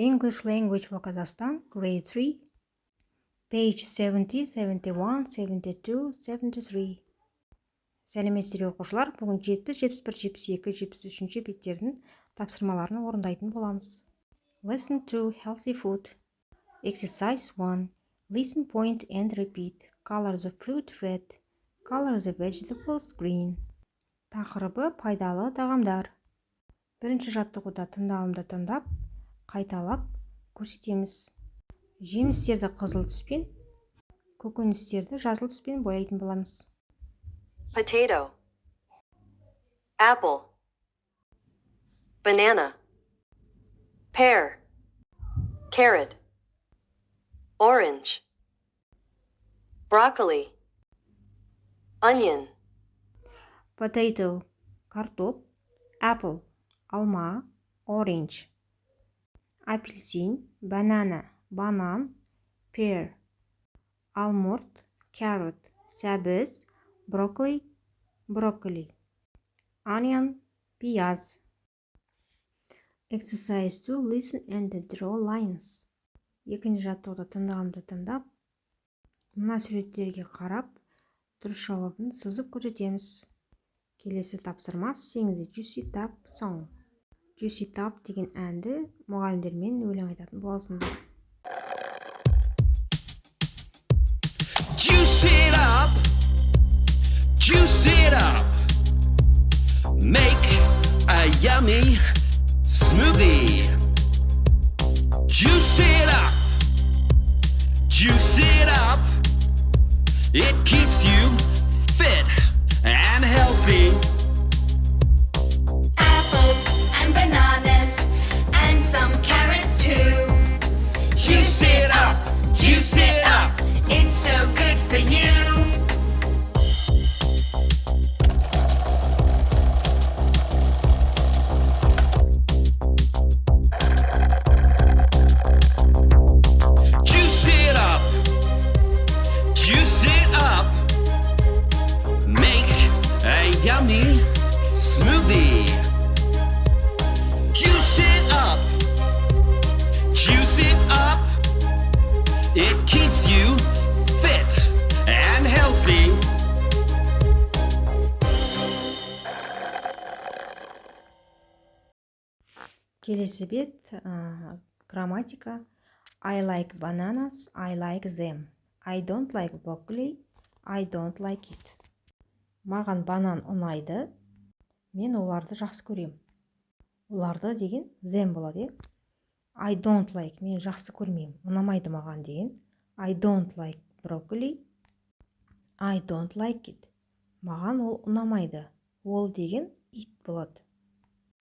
English Language for Kazakhstan, Grade 3, Page 70, 71, 72, 73. Сәлеметсіздер оқушылар, бүгін 70, 71, 72, 73 беттердің тапсырмаларын орындайтын боламыз. Lesson 2, Healthy Food. Exercise 1. Listen, point and repeat. Color the fruit red. Color the vegetables green. Тақырыбы пайдалы тағамдар. Бірінші жаттығуда тыңдалымды тыңдап, қайталап көрсетеміз. Жемістерді қызыл түспен, көкөністерді жасыл түспен бояйтын боламыз. Potato, apple, banana, pear, carrot, orange, broccoli, onion. Potato, картоп, apple, алма, orange, апельсин, banana, банан, pear, алмұрт, carrot, сәбіз, broccoli, брокколи, onion, пияз. Exercise 2. Listen and draw lines. Екінші жаттығуда тыңдағанды тыңдап, мына суреттерге қарап, дұрыс жауабын сызып көрсетеміз. Келесі тапсырма сеңді Juicy Tap Song. Juicy Tap деген әнді мұғалімдермен өлең айтатын боласыңдар. Juice it up, juice it up, make a yummy smoothie. Juice it up, juice it up, it keeps you fit and healthy. Apples and bananas and some carrots too. Juice it up, it's so good for you. Juice it up, juice it up, make a yummy smoothie. Juice it up, it keeps you fit and healthy. Келесі бет грамматика. I like bananas, I like them. I don't like broccoli, I don't like it. Маған банан ұнайды, мен оларды жақсы көрем. Оларды деген them болады. I don't like, мен жақсы көрмеймін, ұнамайды маған деген. I don't like broccoli, I don't like it. Маған ол ұнамайды. Ол деген it болады.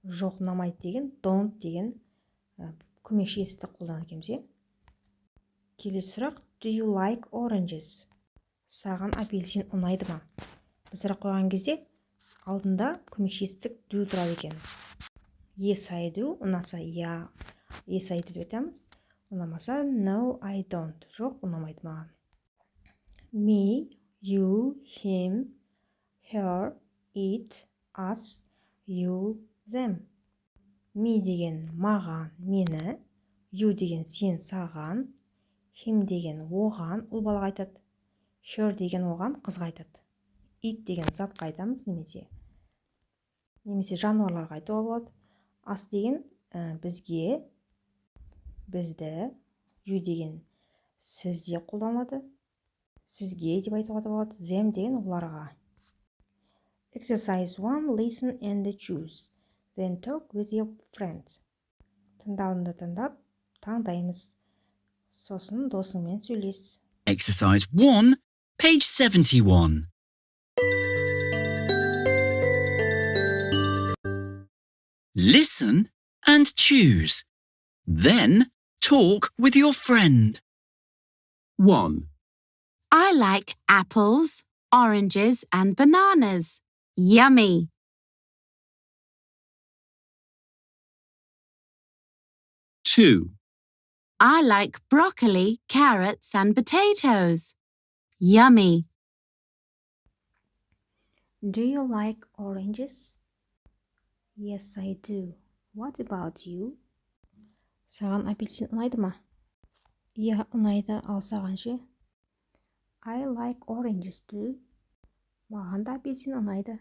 Жоқ, ұнамайды деген don't деген көмекші етісті қолданамыз. Келесі сұрақ, do you like oranges? Саған апельсин ұнайды ма? Біз сұрақ қойған кезде алдында көмекші етістік do тұрады екен. Yes, I do. Ұнаса yeah, yes, I do деп айтамыз. Ұнамаса no, I don't. Жоқ, ұнамайды маған. Me, you, him, her, it, us, you, them. Me деген маған, мені, you деген сен, саған, him деген оған, ұл балаға айтады. Her деген оған, қызға айтады. It деген затқа айтамыз немесе жануарларға айтуға болады. Us деген бізге, бізді, you деген сізде қолданылады. Сізге деп айтуға да болады. Them деген оларға. Exercise 1. Listen and choose. Then talk with your friends. Тыңдалымды тыңдап, таңдаймыз. Сосын досыңмен сөйлес. Exercise 1, page 71. Listen and choose. Then talk with your friend. 1. I like apples, oranges and bananas. Yummy. 2. I like broccoli, carrots and potatoes. Yummy. Do you like oranges? Yes, I do. What about you? Саған апельсин ұнайды ма? Иә, ұнайды, ал саған ше? I like oranges too. Маған да апельсин ұнайды.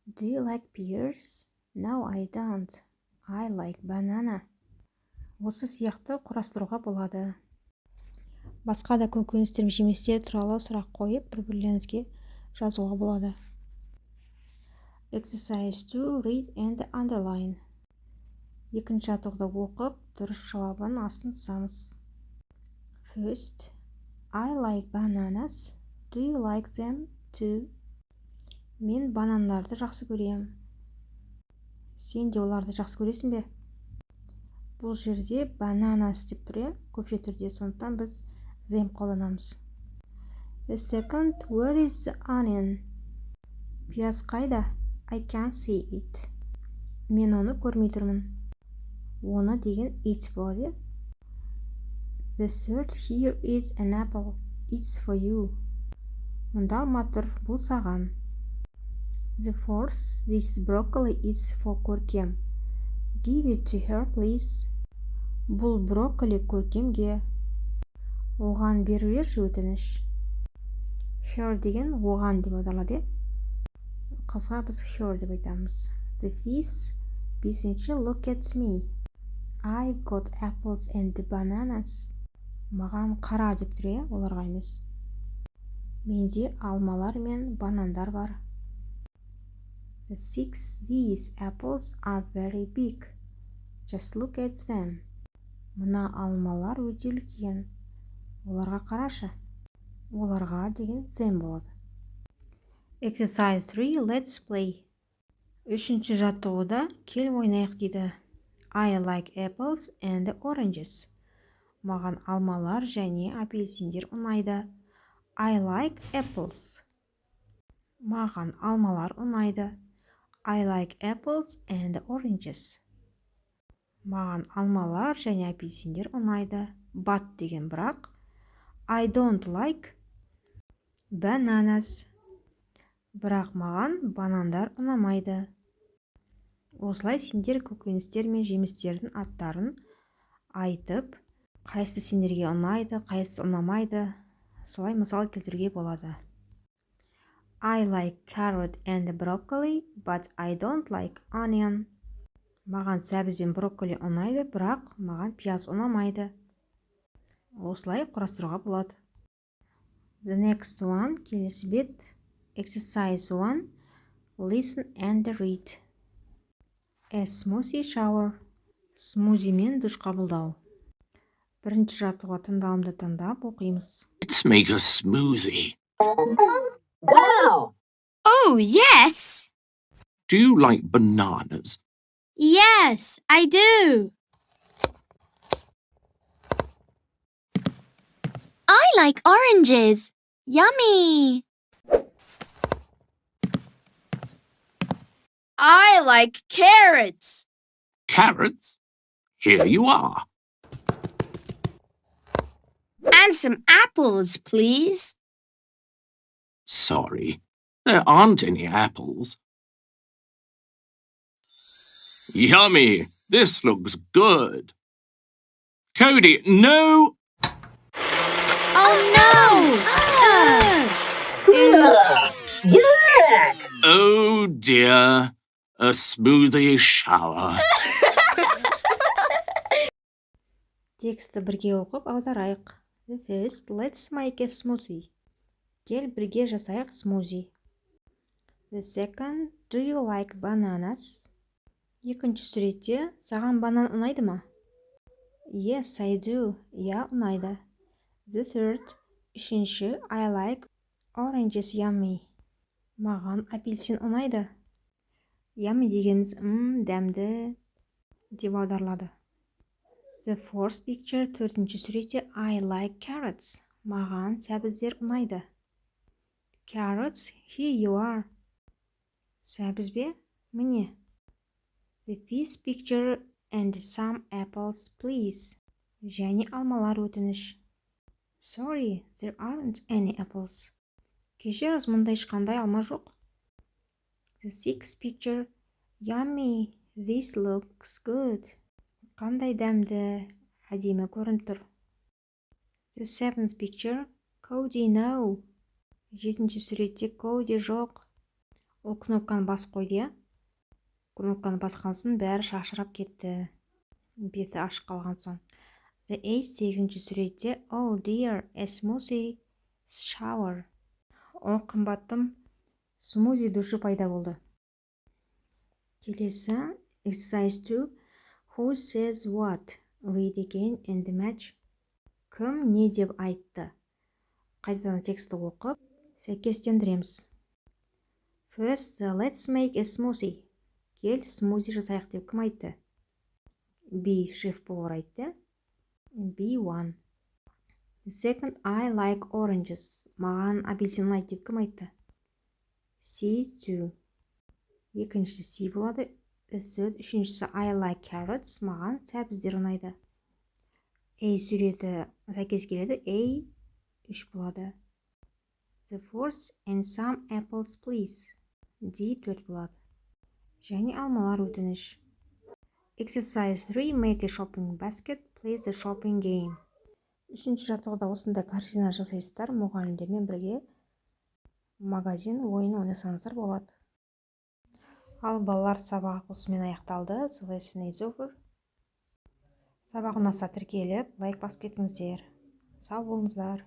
Do you like pears? No, I don't. I like banana. Осы сияқты құрастыруға болады. Басқа да көкөністер мен жемістер туралы сұрақ қойып, бір-бірлеріңізге жазуға болады. Exercise 2. Read and underline. Екінші жаттығуды оқып, дұрыс жауабын астын сызамыз. First, I like bananas. Do you like them too? Мен банандарды жақсы көрем. Сен де оларды жақсы көресің бе? Бұл жерде bananas деп тұр, көпше түрде, сондықтан біз them қолданамыз. The second, where is the onion? Пияз қайда? I can't see it. Мен оны көрмей тұрмын. Оны деген it болады. The third, here is an apple. It's for you. Мұнда алма тұр, бұл саған. The fourth, this broccoli is for Көркем. Give it to her, please. Бұл брокколи Көркемге. Оған беруші өтініш. Her деген оған деп аударылады. Қызға біз her деп айтамыз. The fifth, бесінші, look at me. I've got apples and bananas. Маған қара деп тұр, оларға емес. Менде алмалар мен банандар бар. The sixth, these apples are very big. Just look at them. Мына алмалар өте үлкен. Оларға қарашы. Оларға деген them болады. Exercise 3. Let's play. Үшінші жаттығуда кел ойнайық дейді. I like apples and oranges. Маған алмалар және апельсиндер ұнайды. I like apples. Маған алмалар ұнайды. I like apples and oranges. Маған алмалар және апельсиндер ұнайды. But деген бірақ. I don't like bananas. Бірақ маған банандар ұнамайды. Осылай сендер көкөністер мен жемістердің аттарын айтып, қайсы сендерге ұнайды, қайсы ұнамайды, солай мысал келтіруге болады. I like carrot and broccoli, but I don't like onion. Маған сәбіз бен брокколи ұнайды, бірақ маған пияз ұнамайды. Осылай құрастыруға болады. The next one, келесі бет. Exercise 1. Listen and read. A smoothie shower. Смузи мен душ қабылдау. Бірінші жаттығуға тыңдалымды тыңдап оқимыз. Let's make a smoothie. Wow! Oh, yes. Do you like bananas? Yes, I do. I like oranges. Yummy. I like carrots. Carrots? Here you are. And some apples, please. Sorry, there aren't any apples. Yummy! This looks good. Cody, no! Oh, no. Oh dear, a smoothie shower. Тексті бірге оқып аударайық. The first, let's make a smoothie. Кел бірге жасайық смузи. The second, do you like bananas? Екінші суретте, саған банан ұнайды ма? Yes, I do. Я ұнайды. The third, үшінші, I like oranges yummy. Маған апельсин ұнайды. Yummy дегеніміз дәмді деп аударылады. The fourth picture, төртінші суретте, I like carrots. Маған сәбіздер ұнайды. Carrots, here you are. Сәбіз бе? Міне. The fifth picture, and some apples, please. Және алмалар өтініш. Sorry, there aren't any apples. Кешіріңіз, мұнда ешқандай алма жоқ. The sixth picture, yummy, this looks good. Қандай дәмді, әдемі көрініп тұр. The seventh picture. Cody, no. 7-ші суретте Cody жоқ. Ол кнопканы басып қойды, иә? Кнопканы басқансын бәрі шашырап кетті. Беті ашық қалған соң. The 8-ші суретте Oh dear, a smoothie shower. О, қымбаттым, смузи душы пайда болды. Келесі, exercise 2. Who says what? Read again and match. Кім не деп айтты? Қайтадан тексті оқып, сәйкестендіреміз. First, let's make a smoothie. Кел, смузи жасайық деп кім айтты? B. Шеф-повар айтты. B1. Second, I like oranges. Маған апельсин ұнайды деп кім айтты? C2. Екіншісі C болады. Үшіншісі I like carrots. Маған сәбіздер ұнайды. A суреті сәйкес келеді. A 3 болады. The fourth, and some apples please. D 4 болады. Және алмалар өтініш. Exercise 3. Make a shopping basket. Play the shopping game. Үшінші жаттығуда осында картина жасайсыздар, мұғалімдермен бірге магазин ойын ойнасаңыздар болады. Ал балалар сабағы осымен аяқталды. The lesson is over. Сабақ ұнаса тіркеліп, лайк басып кетіңіздер. Сау болыңыздар.